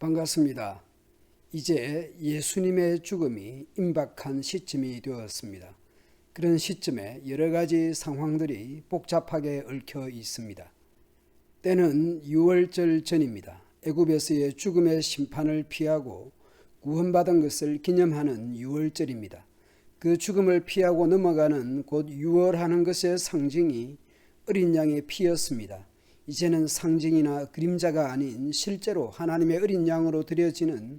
반갑습니다. 이제 예수님의 죽음이 임박한 시점이 되었습니다. 그런 시점에 여러 가지 상황들이 복잡하게 얽혀 있습니다. 때는 유월절 전입니다. 애굽에서의 죽음의 심판을 피하고 구원받은 것을 기념하는 유월절입니다. 그 죽음을 피하고 넘어가는 곧 유월하는 것의 상징이 어린 양의 피였습니다. 이제는 상징이나 그림자가 아닌 실제로 하나님의 어린 양으로 드려지는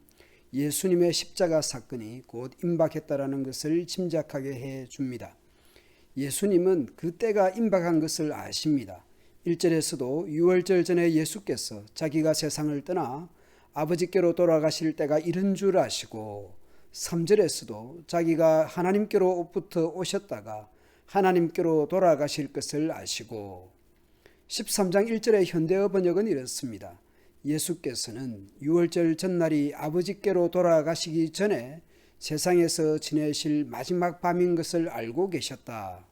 예수님의 십자가 사건이 곧 임박했다라는 것을 짐작하게 해줍니다. 예수님은 그 때가 임박한 것을 아십니다. 1절에서도 유월절 전에 예수께서 자기가 세상을 떠나 아버지께로 돌아가실 때가 이른 줄 아시고, 3절에서도 자기가 하나님께로부터 오셨다가 하나님께로 돌아가실 것을 아시고, 13장 1절의 현대어 번역은 이렇습니다. 예수께서는 유월절 전날이 아버지께로 돌아가시기 전에 세상에서 지내실 마지막 밤인 것을 알고 계셨다.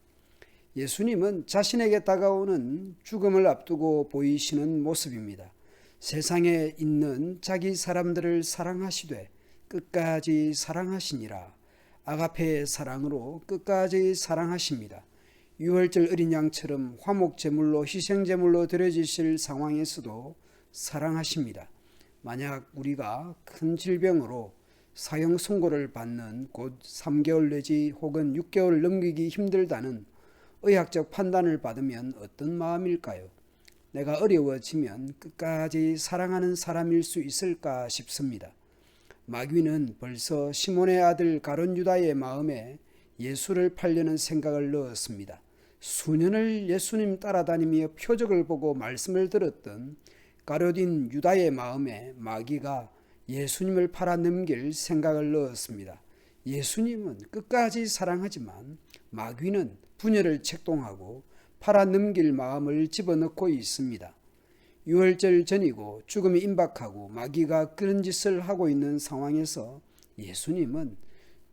예수님은 자신에게 다가오는 죽음을 앞두고 보이시는 모습입니다. 세상에 있는 자기 사람들을 사랑하시되 끝까지 사랑하시니라. 아가페의 사랑으로 끝까지 사랑하십니다. 유월절 어린 양처럼 화목제물로 희생제물로 드려지실 상황에서도 사랑하십니다. 만약 우리가 큰 질병으로 사형 선고를 받는 곧 3개월 내지 혹은 6개월 넘기기 힘들다는 의학적 판단을 받으면 어떤 마음일까요? 내가 어려워지면 끝까지 사랑하는 사람일 수 있을까 싶습니다. 마귀는 벌써 시몬의 아들 가룟 유다의 마음에 예수를 팔려는 생각을 넣었습니다. 수년을 예수님 따라다니며 표적을 보고 말씀을 들었던 가룟인 유다의 마음에 마귀가 예수님을 팔아 넘길 생각을 넣었습니다. 예수님은 끝까지 사랑하지만 마귀는 분열을 책동하고 팔아 넘길 마음을 집어넣고 있습니다. 유월절 전이고 죽음이 임박하고 마귀가 그런 짓을 하고 있는 상황에서 예수님은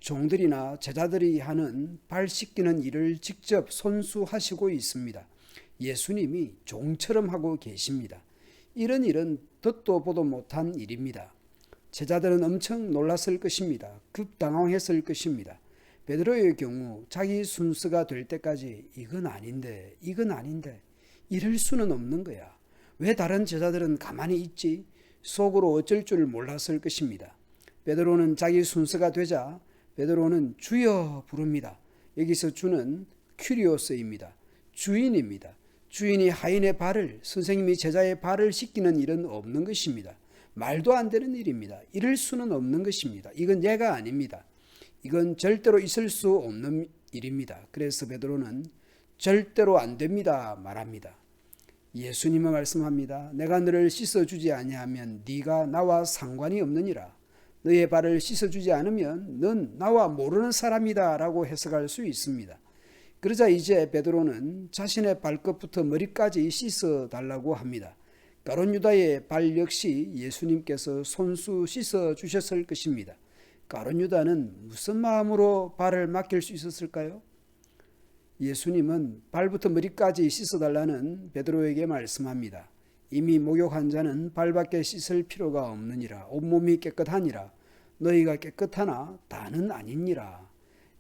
종들이나 제자들이 하는 발 씻기는 일을 직접 손수하시고 있습니다. 예수님이 종처럼 하고 계십니다. 이런 일은 듣도 보도 못한 일입니다. 제자들은 엄청 놀랐을 것입니다. 급당황했을 것입니다. 베드로의 경우 자기 순서가 될 때까지 이건 아닌데 이럴 수는 없는 거야. 왜 다른 제자들은 가만히 있지? 속으로 어쩔 줄 몰랐을 것입니다. 베드로는 자기 순서가 되자 베드로는 주여 부릅니다. 여기서 주는 큐리오스입니다. 주인입니다. 주인이 하인의 발을, 선생님이 제자의 발을 씻기는 일은 없는 것입니다. 말도 안 되는 일입니다. 이럴 수는 없는 것입니다. 이건 예가 아닙니다. 이건 절대로 있을 수 없는 일입니다. 그래서 베드로는 절대로 안 됩니다 말합니다. 예수님은 말씀합니다. 내가 너를 씻어주지 아니하면 네가 나와 상관이 없느니라. 너의 발을 씻어주지 않으면 넌 나와 모르는 사람이다 라고 해석할 수 있습니다. 그러자 이제 베드로는 자신의 발끝부터 머리까지 씻어달라고 합니다. 가룟 유다의 발 역시 예수님께서 손수 씻어주셨을 것입니다. 가룟 유다는 무슨 마음으로 발을 맡길 수 있었을까요? 예수님은 발부터 머리까지 씻어달라는 베드로에게 말씀합니다. 이미 목욕한 자는 발밖에 씻을 필요가 없느니라. 온몸이 깨끗하니라. 너희가 깨끗하나 다는 아니니라.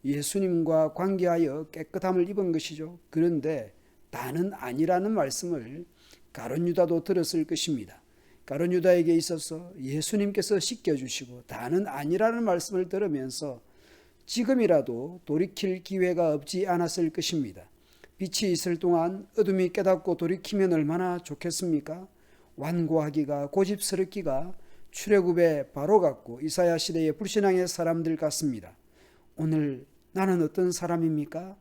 예수님과 관계하여 깨끗함을 입은 것이죠. 그런데 다는 아니라는 말씀을 가룟 유다도 들었을 것입니다. 가룟 유다에게 있어서 예수님께서 씻겨주시고 다는 아니라는 말씀을 들으면서 지금이라도 돌이킬 기회가 없지 않았을 것입니다. 빛이 있을 동안 어둠이 깨닫고 돌이키면 얼마나 좋겠습니까? 완고하기가 고집스럽기가 출애굽의 바로 같고 이사야 시대의 불신앙의 사람들 같습니다. 오늘 나는 어떤 사람입니까?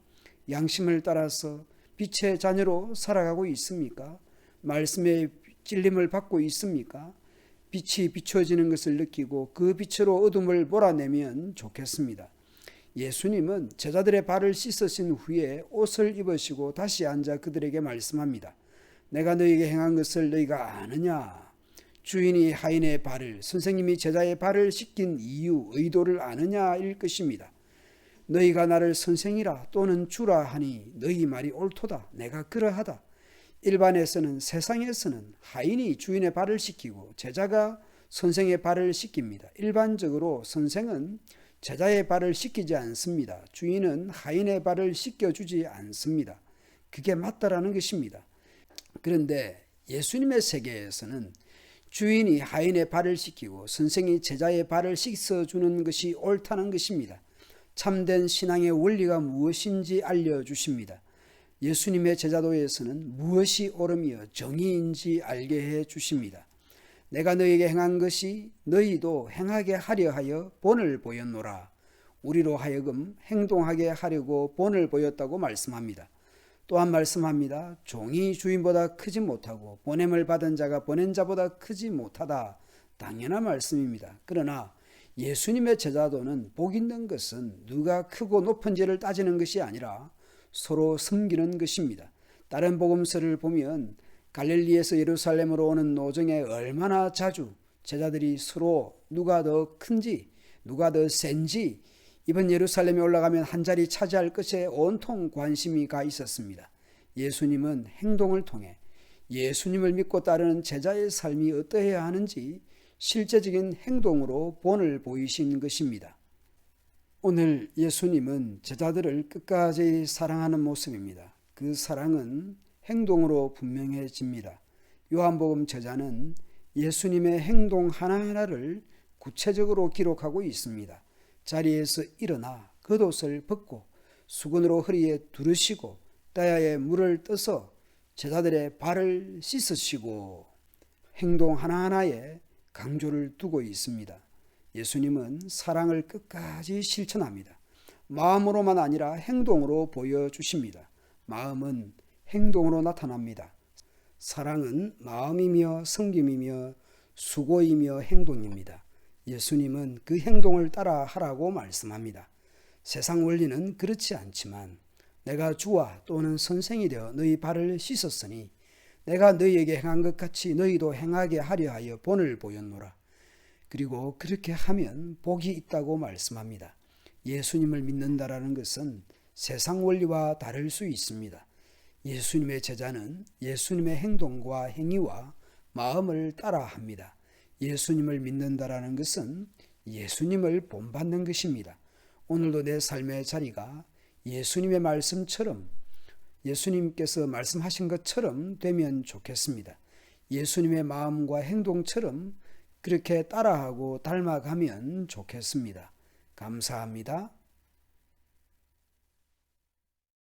양심을 따라서 빛의 자녀로 살아가고 있습니까? 말씀의 찔림을 받고 있습니까? 빛이 비춰지는 것을 느끼고 그 빛으로 어둠을 몰아내면 좋겠습니다. 예수님은 제자들의 발을 씻으신 후에 옷을 입으시고 다시 앉아 그들에게 말씀합니다. 내가 너희에게 행한 것을 너희가 아느냐? 주인이 하인의 발을, 선생님이 제자의 발을 씻긴 이유, 의도를 아느냐일 것입니다. 너희가 나를 선생이라 또는 주라 하니 너희 말이 옳도다. 내가 그러하다. 일반에서는, 세상에서는 하인이 주인의 발을 씻기고 제자가 선생의 발을 씻깁니다. 일반적으로 선생은 제자의 발을 씻기지 않습니다. 주인은 하인의 발을 씻겨주지 않습니다. 그게 맞다라는 것입니다. 그런데 예수님의 세계에서는 주인이 하인의 발을 씻기고 선생이 제자의 발을 씻어주는 것이 옳다는 것입니다. 참된 신앙의 원리가 무엇인지 알려주십니다. 예수님의 제자도에서는 무엇이 옳으며 정의인지 알게 해주십니다. 내가 너희에게 행한 것이 너희도 행하게 하려 하여 본을 보였노라. 우리로 하여금 행동하게 하려고 본을 보였다고 말씀합니다. 또한 말씀합니다. 종이 주인보다 크지 못하고 보냄을 받은 자가 보낸 자보다 크지 못하다. 당연한 말씀입니다. 그러나 예수님의 제자도는 복 있는 것은 누가 크고 높은지를 따지는 것이 아니라 서로 섬기는 것입니다. 다른 복음서를 보면 갈릴리에서 예루살렘으로 오는 노정에 얼마나 자주 제자들이 서로 누가 더 큰지 누가 더 센지 이번 예루살렘에 올라가면 한 자리 차지할 것에 온통 관심이 가 있었습니다. 예수님은 행동을 통해 예수님을 믿고 따르는 제자의 삶이 어떠해야 하는지 실제적인 행동으로 본을 보이신 것입니다. 오늘 예수님은 제자들을 끝까지 사랑하는 모습입니다. 그 사랑은 행동으로 분명해집니다. 요한복음 저자는 예수님의 행동 하나하나를 구체적으로 기록하고 있습니다. 자리에서 일어나 겉옷을 벗고 수건으로 허리에 두르시고 따야에 물을 떠서 제자들의 발을 씻으시고 행동 하나하나에 강조를 두고 있습니다. 예수님은 사랑을 끝까지 실천합니다. 마음으로만 아니라 행동으로 보여주십니다. 마음은 행동으로 나타납니다. 사랑은 마음이며 섬김이며 수고이며 행동입니다. 예수님은 그 행동을 따라 하라고 말씀합니다. 세상 원리는 그렇지 않지만 내가 주와 또는 선생이 되어 너희 발을 씻었으니 내가 너희에게 행한 것 같이 너희도 행하게 하려 하여 본을 보였노라. 그리고 그렇게 하면 복이 있다고 말씀합니다. 예수님을 믿는다라는 것은 세상 원리와 다를 수 있습니다. 예수님의 제자는 예수님의 행동과 행위와 마음을 따라합니다. 예수님을 믿는다라는 것은 예수님을 본받는 것입니다. 오늘도 내 삶의 자리가 예수님의 말씀처럼 예수님께서 말씀하신 것처럼 되면 좋겠습니다. 예수님의 마음과 행동처럼 그렇게 따라하고 닮아가면 좋겠습니다. 감사합니다.